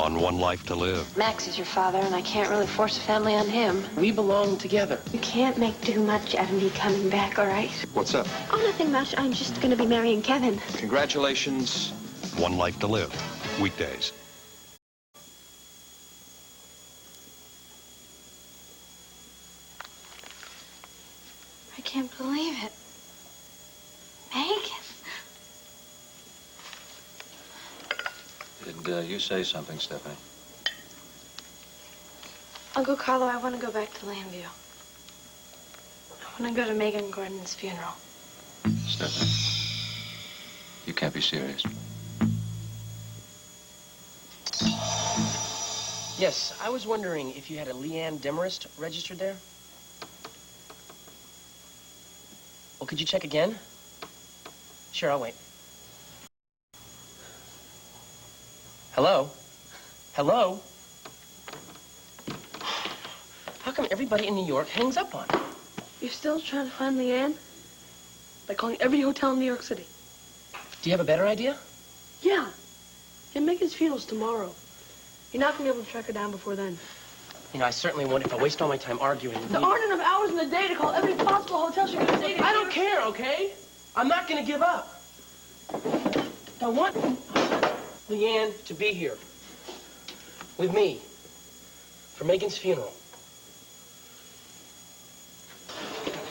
on One Life to Live. Max is your father, and I can't really force a family on him. We belong together. You can't make too much out of me coming back, all right? What's up? Oh, nothing much. I'm just going to be marrying Kevin. Congratulations. One Life to Live, weekdays. I can't believe it. Megan. Did you say something, Stephanie? Uncle Carlo, I want to go back to Lambview. I want to go to Megan Gordon's funeral. Stephanie, you can't be serious. Yes, I was wondering if you had a Leanne Demarest registered there. Well, could you check again? Sure, I'll wait. Hello? Hello? How come everybody in New York hangs up on me? You're still trying to find Leanne? By calling every hotel in New York City. Do you have a better idea? Yeah. And Megan's funeral's tomorrow. You're not going to be able to track her down before then. You know, I certainly won't if I waste all my time arguing. There aren't enough hours in the day to call every possible hotel she can stay in. I don't care, okay? I'm not going to give up. I want Leanne to be here with me for Megan's funeral.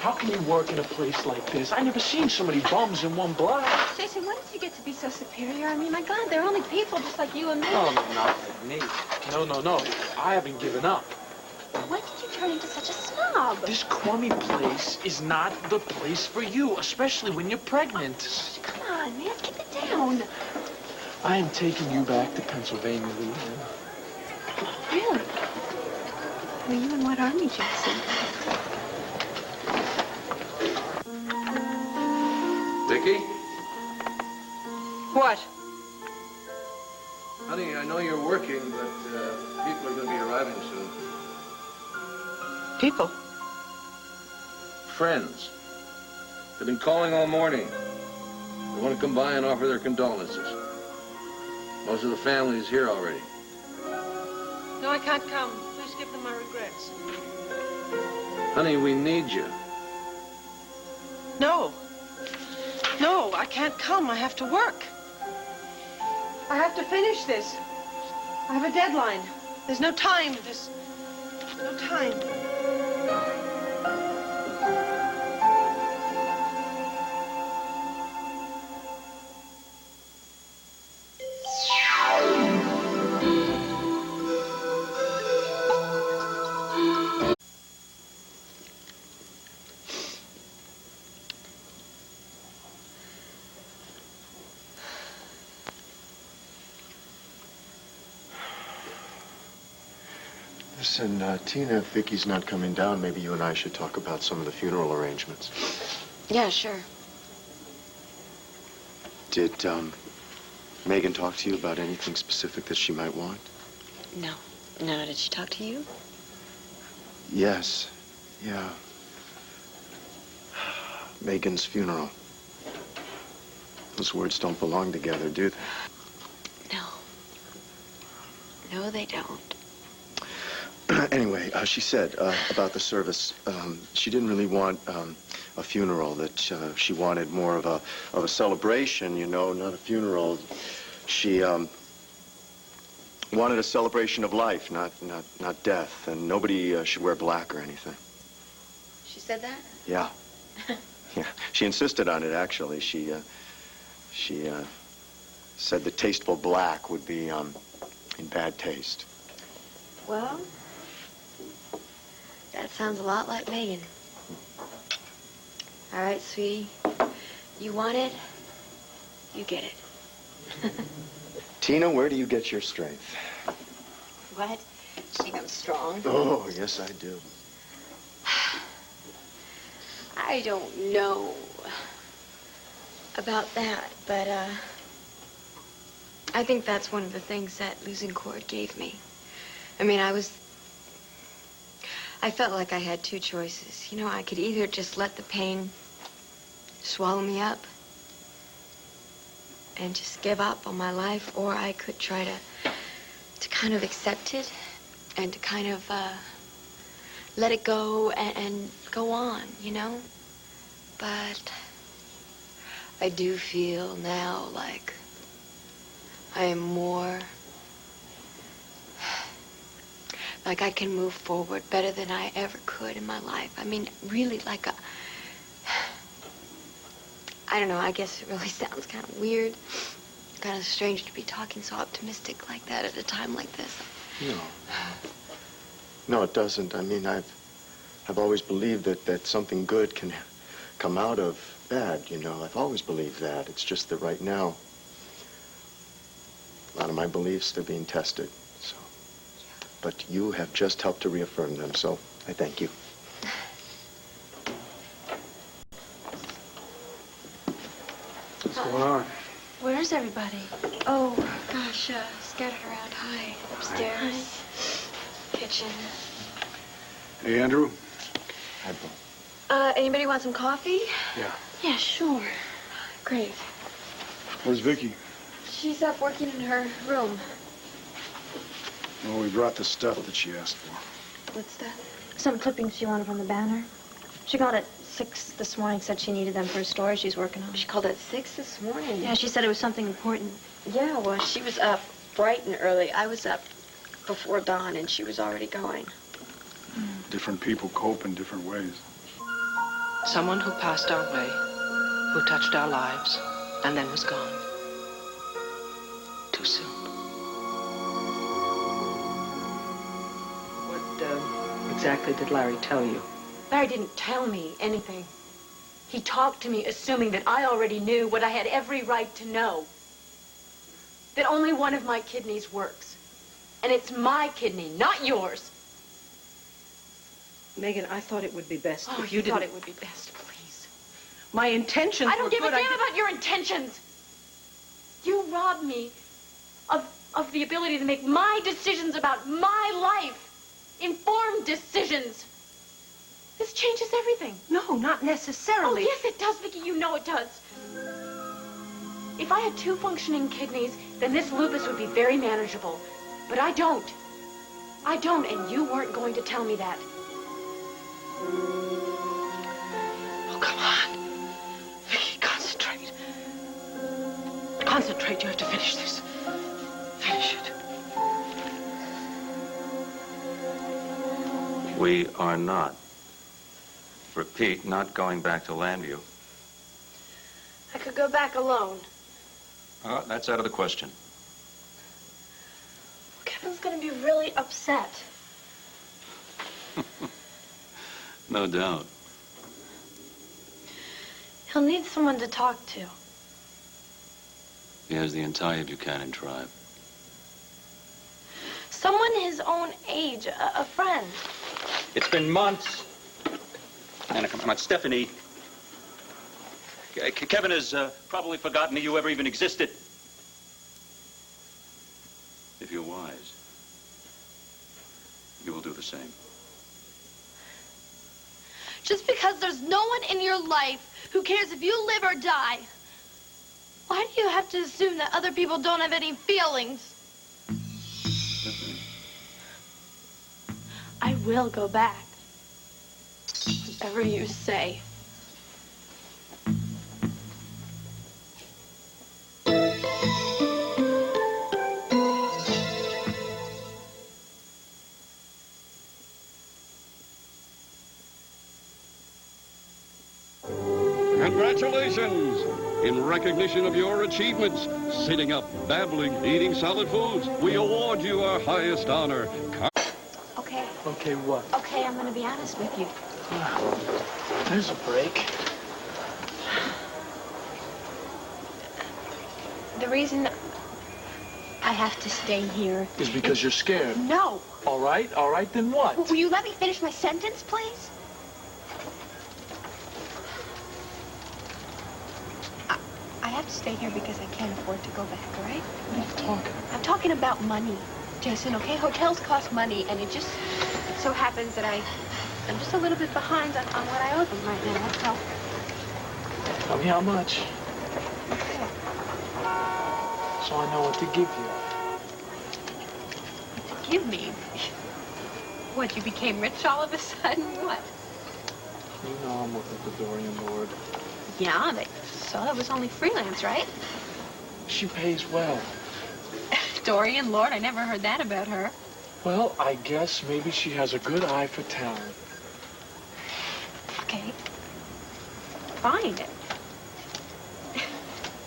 How can you work in a place like this? I never seen so many bums in one block. Jason, when did you get to be so superior? I mean, my God, they're only people just like you and me. Oh, not like me. No. I haven't given up. When did you turn into such a snob? This crummy place is not the place for you, especially when you're pregnant. Come on, man, keep it down. I am taking you back to Pennsylvania, Leanne. Really? Were you in what army, Jason? Vicky? What? Honey, I know you're working, but people are going to be arriving soon. People? Friends. They've been calling all morning. They want to come by and offer their condolences. Most of the family is here already. No, I can't come. Please give them my regrets. Honey, we need you. No. No, I can't come. I have to work. I have to finish this. I have a deadline. There's no time. There's no time. Listen, Tina, if Vicky's not coming down, maybe you and I should talk about some of the funeral arrangements. Yeah, sure. Did, Megan talk to you about anything specific that she might want? No. No, did she talk to you? Yes. Yeah. Megan's funeral. Those words don't belong together, do they? No. No, they don't. Anyway, she said about the service, she didn't really want a funeral, that she wanted more of a celebration, you know, not a funeral. She wanted a celebration of life, not death, and nobody should wear black or anything. She said that? Yeah. Yeah. She insisted on it, actually. She said that tasteful black would be in bad taste. Well, that sounds a lot like Megan. All right, sweetie. You want it, you get it. Tina, where do you get your strength? What? You think I'm strong? Oh, yes, I do. I don't know about that, but, I think that's one of the things that losing Cord gave me. I mean, I felt like I had two choices. You know, I could either just let the pain swallow me up and just give up on my life, or I could try to to kind of accept it and to kind of let it go and go on, you know? But I do feel now like I am more, like I can move forward better than I ever could in my life. I mean, really like a, I don't know, I guess it really sounds kind of weird, kind of strange to be talking so optimistic like that at a time like this. No, it doesn't. I mean, I've always believed that something good can come out of bad, you know. I've always believed that. It's just that right now, a lot of my beliefs, they're being tested, so. But you have just helped to reaffirm them, so I thank you. What's going on? Where's everybody? Oh, gosh, scattered around. Hi, upstairs, kitchen. Hey, Andrew. Hi, Bill. Anybody want some coffee? Yeah. Yeah, sure. Great. Where's Vicky? She's up working in her room. Well, we brought the stuff that she asked for. What's that? Some clippings she wanted from the banner. She called at 6 this morning, said she needed them for a story she's working on. She called at 6 this morning. Yeah, she said it was something important. Yeah, well, she was up bright and early. I was up before dawn, and she was already going. Different people cope in different ways. Someone who passed our way, who touched our lives, and then was gone. Too soon. What exactly did Larry tell you? Larry didn't tell me anything. He talked to me assuming that I already knew what I had every right to know. That only one of my kidneys works. And it's my kidney, not yours. Megan, I thought it would be best Oh, if you you didn't... thought it would be best, please. My intentions I don't were give a good. damn about your intentions. You robbed me of the ability to make my decisions about my life. Informed decisions. This changes everything. No, not Oh, necessarily. yes, it does, Vicky. You know it does. If I had 2 functioning kidneys, then this lupus would be very manageable. But I don't. I don't, and you weren't going to tell me that. Oh, come on. Vicky, concentrate. Concentrate. You have to finish this. Finish it. We are not, repeat, not going back to Landview. I could go back alone. That's out of the question. Kevin's gonna be really upset. No doubt. He'll need someone to talk to. He has the entire Buchanan tribe. Someone his own age, a friend. It's been months. Anna, come on, Stephanie. Kevin has probably forgotten that you ever even existed. If you're wise, you will do the same. Just because there's no one in your life who cares if you live or die, why do you have to assume that other people don't have any feelings? I will go back. Whatever you say. Congratulations! In recognition of your achievements, sitting up, babbling, eating solid foods, we award you our highest honor. Okay. Okay, what? Okay, I'm gonna be honest with you. There's a break. The reason I have to stay here Is because you're scared. No. All right, then what? Will you let me finish my sentence, please? I have to stay here because I can't afford to go back, all right? What are you talking about? I'm talking about money, Jason, okay? Hotels cost money, and it just so happens that I'm just a little bit behind on what I owe them right now, that's all. Tell me how much, Okay. so I know what to give you. forgive me. What, you became rich all of a sudden? What? You know I'm working for Dorian Lord. Yeah, so it was only freelance, right? She pays well. Dorian Lord, I never heard that about her. Well, I guess maybe she has a good eye for talent. Okay. Fine.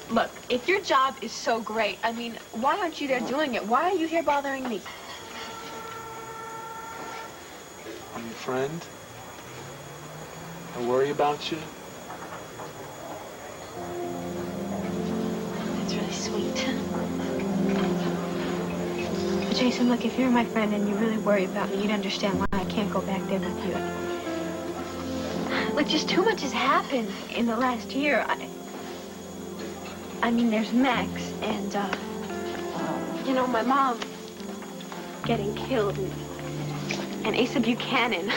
Look, if your job is so great, I mean, why aren't you there doing it? Why are you here bothering me? I'm your friend. I worry about you. That's really sweet. But Jason, look, if you're my friend and you really worry about me, you'd understand why I can't go back there with you. Look, just too much has happened in the last year. I mean, there's Max and, you know, my mom getting killed and Asa Buchanan.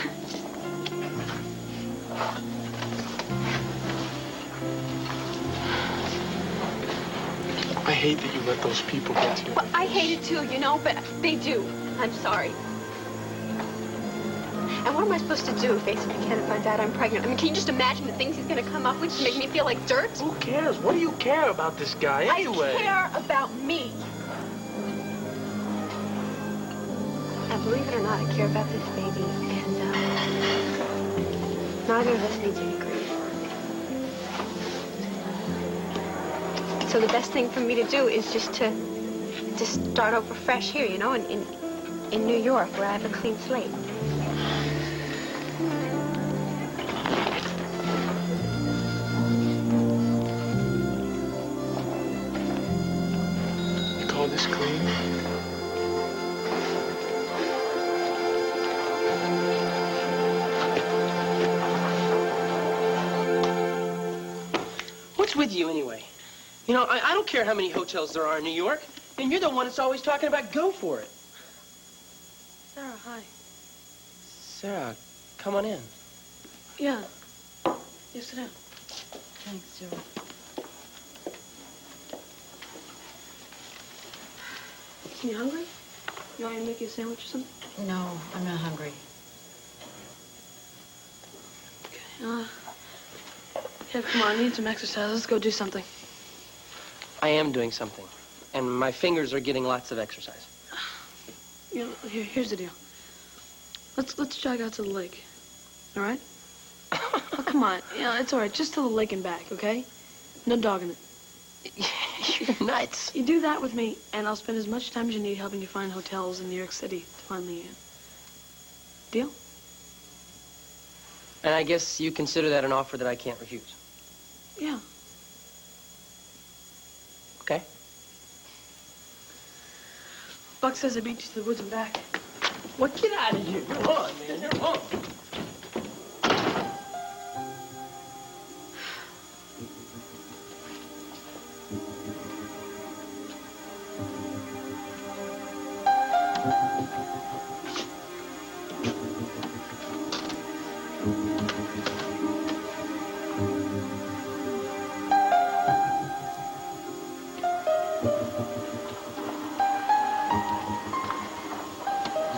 I hate that you let those people get to you. Well, I hate it too, you know, but they do. I'm sorry. And what am I supposed to do if Asa Buchanan finds out I'm pregnant? I mean, can you just imagine the things he's going to come up with to make me feel like dirt? Who cares? What do you care about this guy anyway? I care about me. And believe it or not, I care about this baby. And neither of us needs any grief. So the best thing for me to do is just to start over fresh here, you know, in New York, where I have a clean slate. You call this clean? What's with you anyway? You know, I don't care how many hotels there are in New York, and you're the one that's always talking about go for it. Sarah, hi. Sarah, come on in. Yeah. You sit down. Thanks, Joe. You hungry? You want me to make you a sandwich or something? No, I'm not hungry. Yeah, come on, I need some exercise. Let's go do something. I am doing something, and my fingers are getting lots of exercise. You know, here's the deal. Let's jog out to the lake. All right? Oh, come on. Yeah, it's all right. Just to the lake and back, okay? No dogging it. You're nuts. You do that with me, and I'll spend as much time as you need helping you find hotels in New York City to find Leanne. Deal? And I guess you consider that an offer that I can't refuse. Yeah. Okay. Buck says I beat you to the woods and back. What? Get out of here. You're on, man. You're on.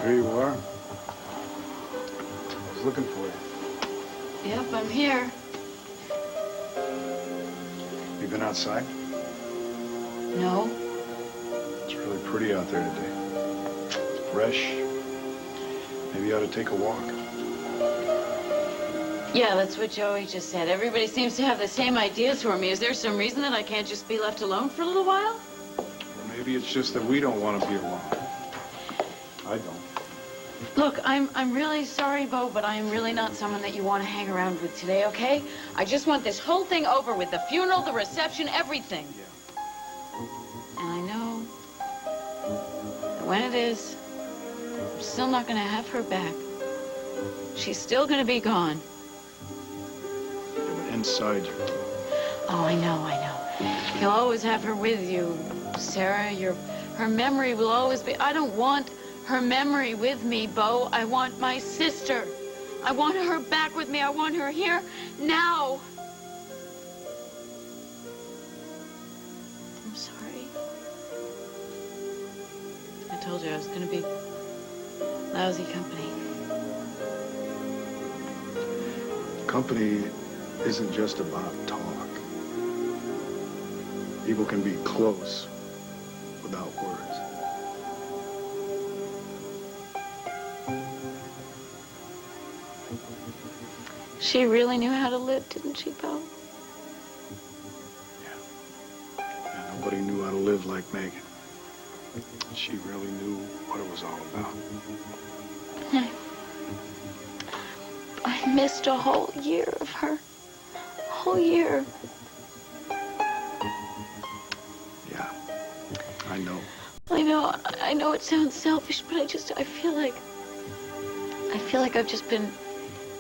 There you are. I was looking for you. Yep, I'm here. You been outside? No? It's really pretty out there today. It's fresh. Maybe you ought to take a walk. Yeah, that's what Joey just said. Everybody seems to have the same ideas for me. Is there some reason that I can't just be left alone for a little while? Or maybe it's just that we don't want to be alone. I don't. Look, I'm really sorry, Bo, but I am really not someone that you want to hang around with today, okay? I just want this whole thing over with. The funeral, the reception, everything. Yeah. And I know that when it is, I'm still not going to have her back. She's still going to be gone. Yeah, but inside you. Oh, I know. You'll always have her with you, Sarah. Her memory will always be... I don't want her memory with me, Bo. I want my sister. I want her back with me. I want her here now. I'm sorry. I told you I was going to be Lousy company. Company isn't just about talk. People can be close without words. She really knew how to live, didn't she, Bo? Yeah, nobody knew how to live like Megan. She really knew what it was all about. I missed a whole year of her. A whole year. Yeah, I know. I know it sounds selfish, but I feel like I've just been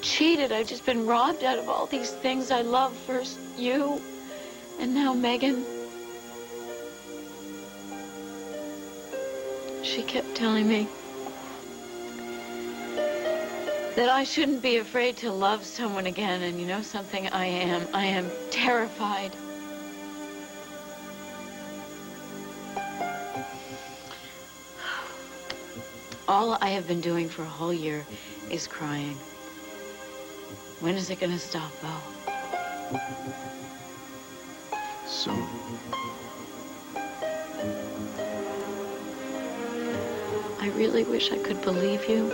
cheated. I've just been robbed out of all these things I love. First you, and now Megan. She kept telling me that I shouldn't be afraid to love someone again, and you know something? I am terrified. All I have been doing for a whole year is crying. When is it gonna stop, Bo? Soon. I really wish I could believe you.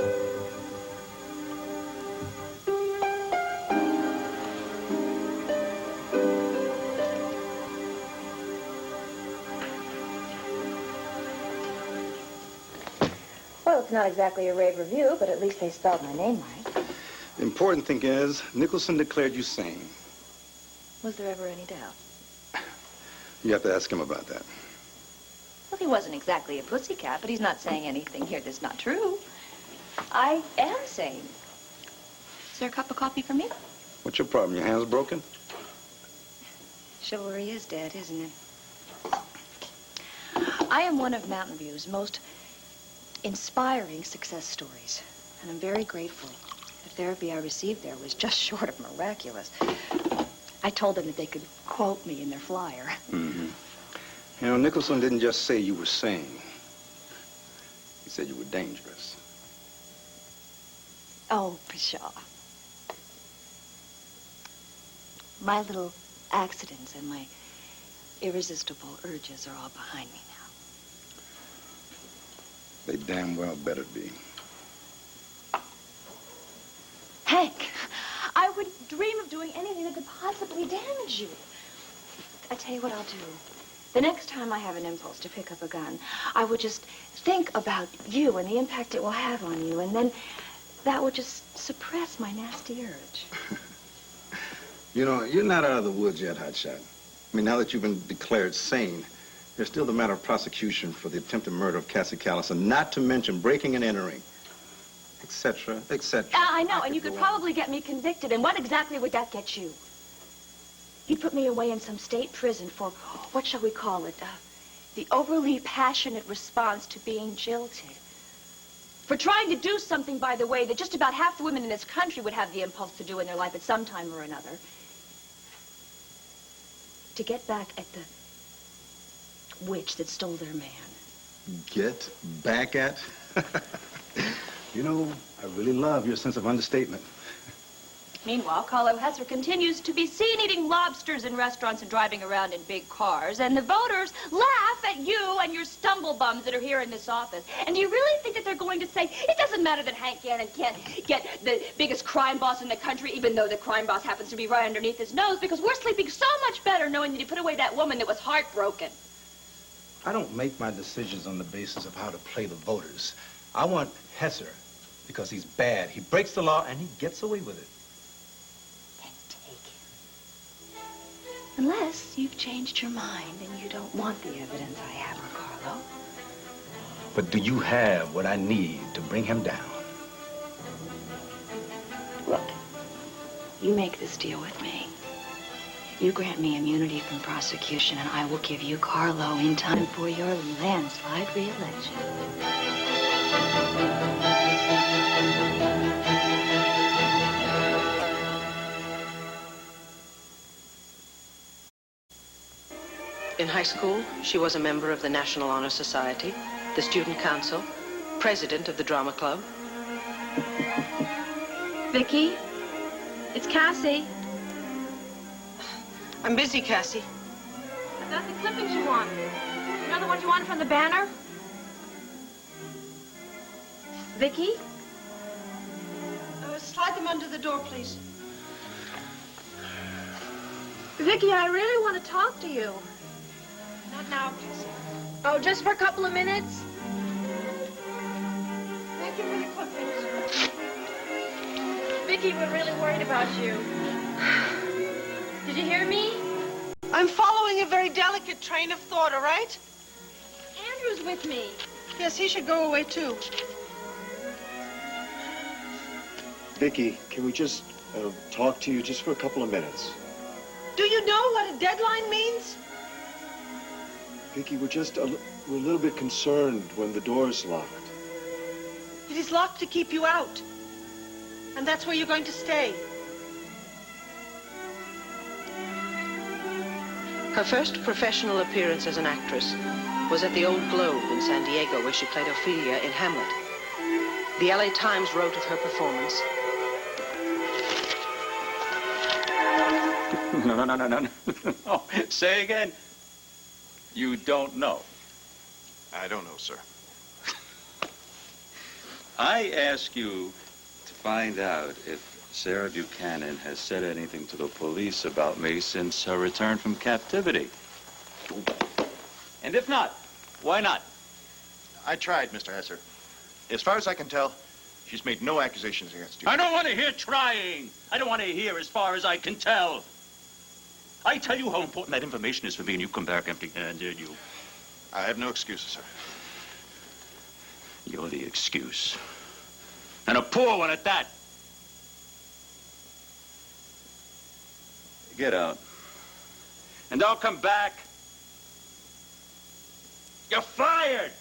Well, it's not exactly a rave review, but at least they spelled my name right. The important thing is, Nicholson declared you sane. Was there ever any doubt? You have to ask him about that. Well, he wasn't exactly a pussycat, but he's not saying anything here that's not true. I am sane. Is there a cup of coffee for me? What's your problem? Your hand's broken? Chivalry is dead, isn't it? I am one of Mountain View's most inspiring success stories, and I'm very grateful. The therapy I received there was just short of miraculous. I told them that they could quote me in their flyer. Mm-hmm. You know, Nicholson didn't just say you were sane. He said you were dangerous. Oh, pshaw. My little accidents and my irresistible urges are all behind me now. They damn well better be. Hank, I would dream of doing anything that could possibly damage you. I tell you what I'll do. The next time I have an impulse to pick up a gun, I would just think about you and the impact it will have on you, and then that would just suppress my nasty urge. You know, you're not out of the woods yet, Hotshot. I mean, now that you've been declared sane, there's still the matter of prosecution for the attempted murder of Cassie Callison, not to mention breaking and entering, etc., etc. I know, and you could probably get me convicted, and what exactly would that get you? You'd put me away in some state prison for, what shall we call it, the overly passionate response to being jilted. For trying to do something, by the way, that just about half the women in this country would have the impulse to do in their life at some time or another. To get back at the witch that stole their man. Get back at? You know, I really love your sense of understatement. Meanwhile, Carlo Hesser continues to be seen eating lobsters in restaurants and driving around in big cars, and the voters laugh at you and your stumble bums that are here in this office. And do you really think that they're going to say, it doesn't matter that Hank Gannon can't get the biggest crime boss in the country, even though the crime boss happens to be right underneath his nose, because we're sleeping so much better knowing that he put away that woman that was heartbroken. I don't make my decisions on the basis of how to play the voters. I want Hesser because he's bad. He breaks the law and he gets away with it. Unless you've changed your mind and you don't want the evidence I have on Carlo. But do you have what I need to bring him down? Look, you make this deal with me. You grant me immunity from prosecution, and I will give you Carlo in time for your landslide re-election. In high school, she was a member of the National Honor Society, the Student Council, president of the Drama Club, Vicky? It's Cassie. I'm busy, Cassie. I got the clippings you want. You know the ones you wanted from the banner? Vicky? Slide them under the door, please. Vicky, I really want to talk to you. Not now, Cassie. Oh, just for a couple of minutes? Thank you for the clippings. Vicky, we're really worried about you. Did you hear me? I'm following a very delicate train of thought, all right? Andrew's with me. Yes, he should go away, too. Vicky, can we just talk to you just for a couple of minutes? Do you know what a deadline means? Vicky, we're a little bit concerned when the door's locked. It is locked to keep you out. And that's where you're going to stay. Her first professional appearance as an actress was at the Old Globe in San Diego, where she played Ophelia in Hamlet. The LA Times wrote of her performance. No. Say again. You don't know. I don't know, sir. I ask you to find out if Sarah Buchanan has said anything to the police about me since her return from captivity. And if not, why not? I tried, Mr. Hesser. As far as I can tell, she's made no accusations against you. I don't want to hear trying. I don't want to hear as far as I can tell. I tell you how important that information is for me, and you come back empty-handed, you. I have no excuses, sir. You're the excuse. And a poor one at that. Get out. And don't come back. You're fired!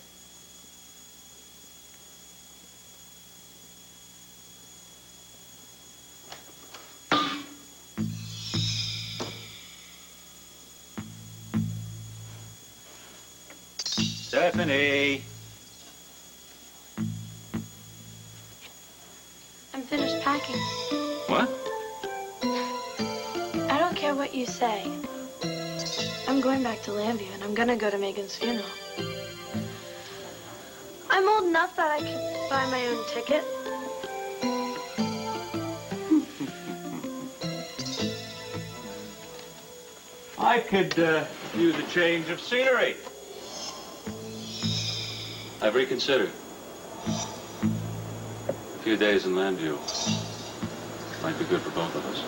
Stephanie! I'm finished packing. What? I don't care what you say. I'm going back to Lambview, and I'm gonna go to Megan's funeral. I'm old enough that I can buy my own ticket. I could use a change of scenery. I've reconsidered. A few days in Lambview might be good for both of us.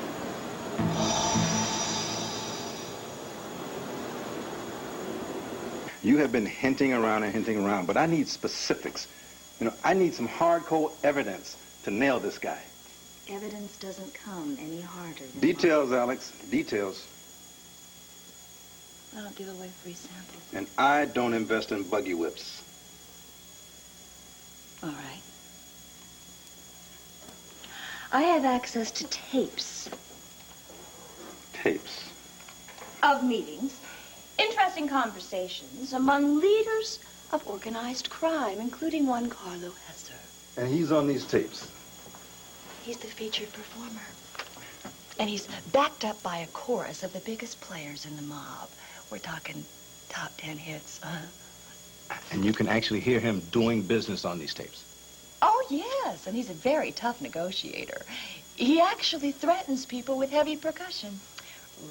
You have been hinting around, but I need specifics. You know, I need some hardcore evidence to nail this guy. Evidence doesn't come any harder than... Details, Alex, details. I don't give away free samples. And I don't invest in buggy whips. All right. I have access to tapes. Tapes? Of meetings, interesting conversations among leaders of organized crime, including one Carlo Hesser. And he's on these tapes. He's the featured performer. And he's backed up by a chorus of the biggest players in the mob. We're talking top 10 hits. And you can actually hear him doing business on these tapes. Oh, yes, and he's a very tough negotiator. He actually threatens people with heavy percussion.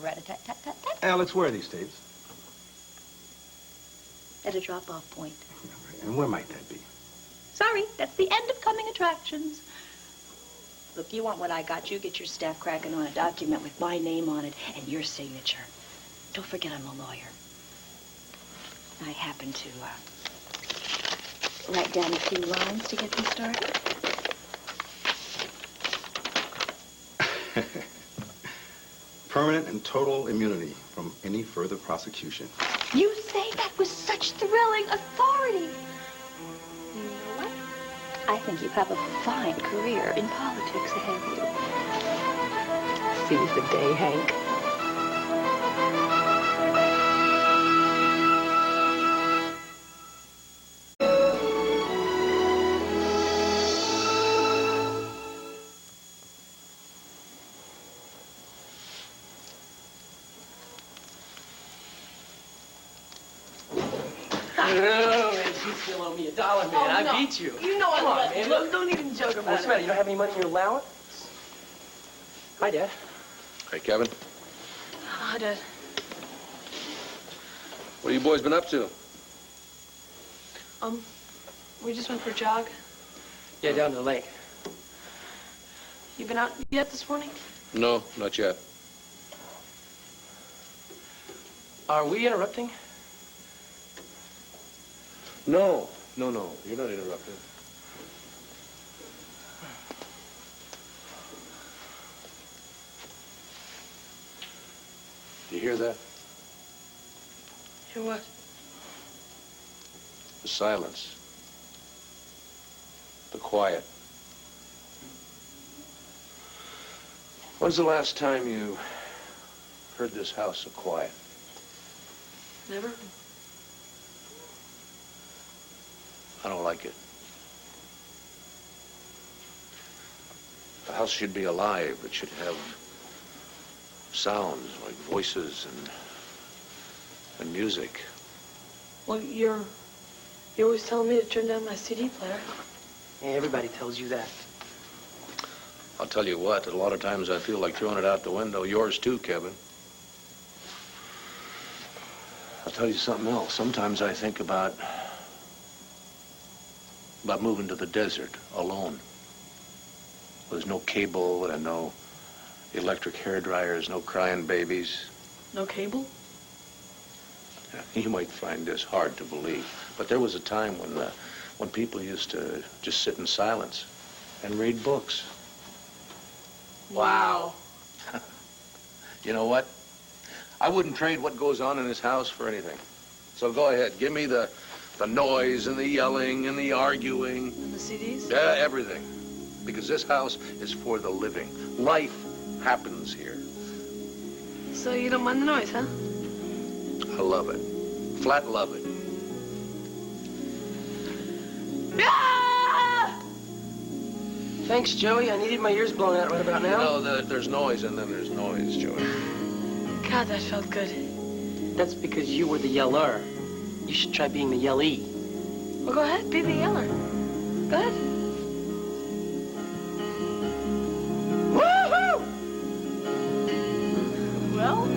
Rat-a-tat-tat-tat-tat. Alex, where are these tapes? At a drop-off point. And where might that be? Sorry, that's the end of coming attractions. Look, you want what I got, you get your staff cracking on a document with my name on it and your signature. Don't forget I'm a lawyer. I happen to write down a few lines to get them started. Permanent and total immunity from any further prosecution. You say that with such thrilling authority. You know what? I think you have a fine career in politics ahead of you. Seize the day, Hank. still owe me $1, man. Oh, I no. beat you. You know I Come on, love you. man. Look, don't even joke about What's the matter? You don't have any money in your allowance? Hi, Dad. Hey, Kevin. Hi, Dad. What have you boys been up to? We just went for a jog. Yeah, down to the lake. You been out yet this morning? No, not yet. Are we interrupting? No. You're not interrupting. You hear that? Hear what? The silence. The quiet. When's the last time you heard this house so quiet? Never? I don't like it. The house should be alive. It should have sounds like voices and music. Well, you're always telling me to turn down my CD player. Yeah, everybody tells you that. I'll tell you what, a lot of times I feel like throwing it out the window. Yours too, Kevin. I'll tell you something else. Sometimes I think about moving to the desert alone. There's no cable and no electric hair dryers, no crying babies. No cable? You might find this hard to believe, but there was a time when people used to just sit in silence and read books. Wow. You know what? I wouldn't trade what goes on in this house for anything. So go ahead, give me the noise and the yelling and the arguing. And the CDs? Yeah, everything. Because this house is for the living. Life happens here. So you don't mind the noise, huh? I love it. Flat love it. Thanks, Joey. I needed my ears blown out right about now. You know, there's noise and then there's noise, Joey. God, that felt good. That's because you were the yeller. You should try being the yellee. Well, go ahead, be the yeller. Go ahead. Woohoo! Well?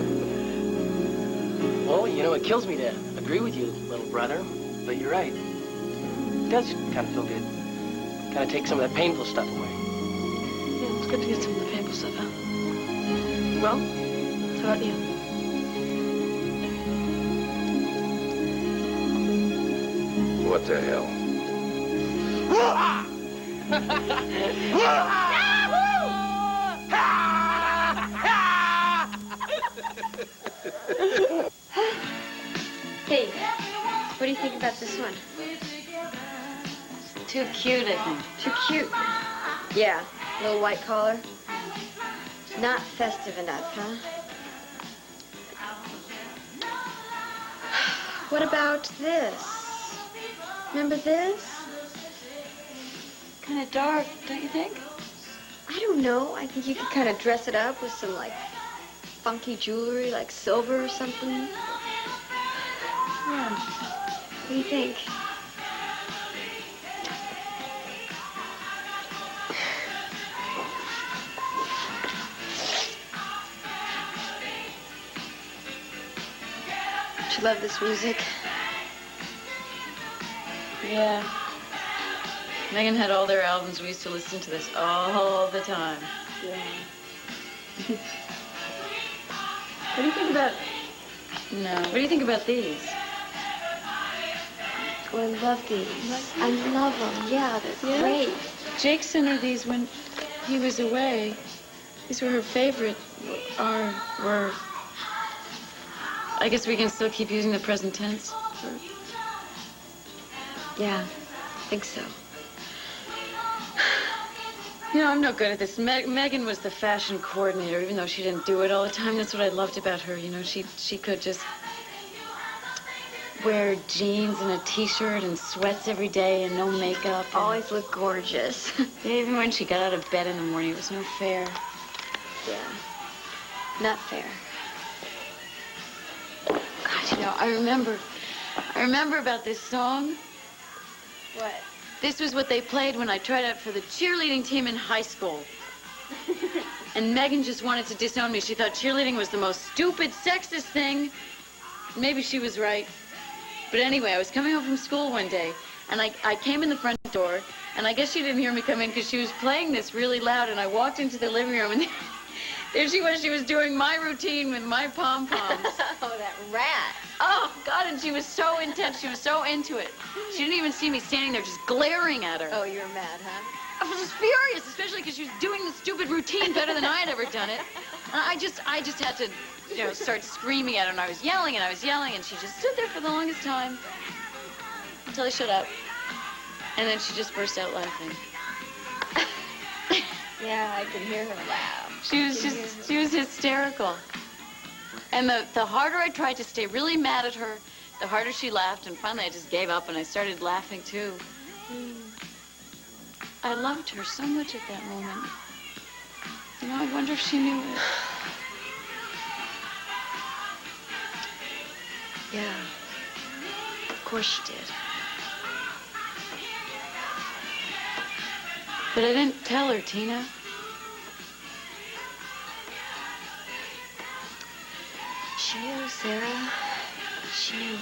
Well, you know, it kills me to agree with you, little brother. But you're right. It does kind of feel good. Kind of take some of that painful stuff away. Yeah, it's good to get some of the painful stuff out. Well, how about you? What the hell? Hey, what do you think about this one? Too cute, I think. Too cute. Yeah, little white collar. Not festive enough, huh? What about this? Remember this? Kind of dark, don't you think? I don't know. I think you could kind of dress it up with some, like, funky jewelry, like silver or something. Yeah. What do you think? Don't you love this music? Yeah. Megan had all their albums. We used to listen to this all the time. Yeah. What do you think about... No. What do you think about these? Oh, I love these. I love them. Yeah, they're great. Jake sent her these when he was away. These were her favorite. Were... I guess we can still keep using the present tense. Yeah, I think so. You know, I'm no good at this. Megan was the fashion coordinator, even though she didn't do it all the time. That's what I loved about her. You know, she could just wear jeans and a T-shirt and sweats every day and no makeup. And... Always look gorgeous. Even when she got out of bed in the morning, it was no fair. Yeah, not fair. God, you know, I remember about this song. What? This was what they played when I tried out for the cheerleading team in high school. And Megan just wanted to disown me. She thought cheerleading was the most stupid, sexist thing. Maybe she was right. But anyway, I was coming home from school one day, and I came in the front door, and I guess she didn't hear me come in because she was playing this really loud, and I walked into the living room, and there she was doing my routine with my pom-poms. Oh, that rat. Oh, God, and she was so intense. She was so into it. She didn't even see me standing there just glaring at her. Oh, you were mad, huh? I was just furious, especially because she was doing the stupid routine better than I had ever done it. And I just had to, start screaming at her, and I was yelling, and she just stood there for the longest time until I shut up. And then she just burst out laughing. Yeah, I can hear her laugh. She was hysterical. And the harder I tried to stay really mad at her, the harder she laughed, and finally I just gave up and I started laughing too. I loved her so much at that moment. I wonder if she knew it. Yeah. Of course she did. But I didn't tell her, Tina. She knew, Sarah. She knew.